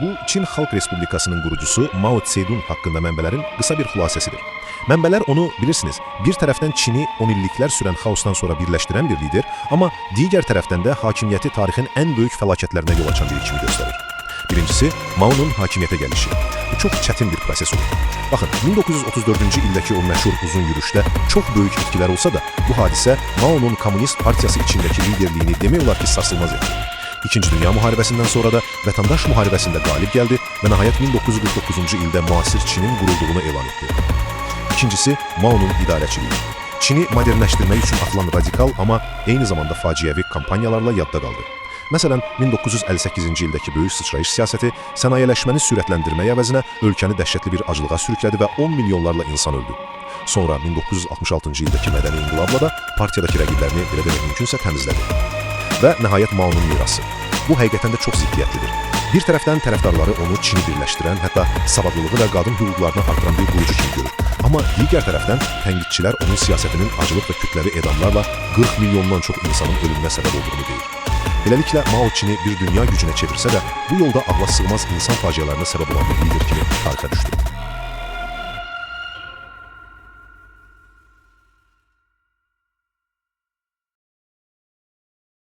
Bu, Çin Xalq Respublikasının qurucusu Mao Tse-dun haqqında mənbələrin qısa bir xülasəsidir. Mənbələr onu, bilirsiniz, bir tərəfdən Çini 10 illiklər sürən xaosdan sonra birləşdirən bir lider, amma digər tərəfdən də hakimiyyəti tarixin ən böyük fəlakətlərinə yol açan biri kimi göstərir. Birincisi, Mao'nun hakimiyyətə gəlişi. Bu çox çətin bir proses olur. Baxın, 1934-cü ildəki o məşhur uzun yürüşdə çox böyük itkilər olsa da, bu hadisə Mao'nun Komünist Partiyası içindəki liderliyini demək olar ki, sarsılmaz etdi. İkinci Dünya müharibəsindən sonra da vətəndaş müharibəsində qalib gəldi və nəhayət 1949-cu ildə müasir Çinin qurulduğunu elan etdi. İkincisi, Mao'nun idarəçiliyi. Çini modernləşdirmək üçün atılan radikal, amma eyni zamanda faciəvi kampanyalarla yadda qaldı. Məsələn, 1958-ci ildəki böyük sıçrayış siyasəti sənayələşməni sürətləndirmək əvəzinə ölkəni dəhşətli bir acılığa sürüklədi və 10 milyonlarla insan öldü. Sonra 1966-cı ildəki mədəni inqilabla da partiyadakı rəqiblərini belə demək mümkünsə təmizlədi. Və nəhayət Mao'nun mirası. Bu həqiqətən də çox ziddiyyətlidir. Bir tərəfdən tərəfdarları onu Çini birləşdirən, hətta savadlılığı və qadın hüquqlarını artıran bir qurucu kimi görür. Amma digər tərəfdən tənqidçilər onun siyasətinin acılıq və kütləvi edamlarla 40 milyondan çox insanın ölümünə səbəb olduğunu deyir. Beləliklə, Mao Çini bir dünya gücünə çevirsə də, bu yolda ağla sığmaz insan faciələrine səbəb olan bir lider kimi tarixə düşdü.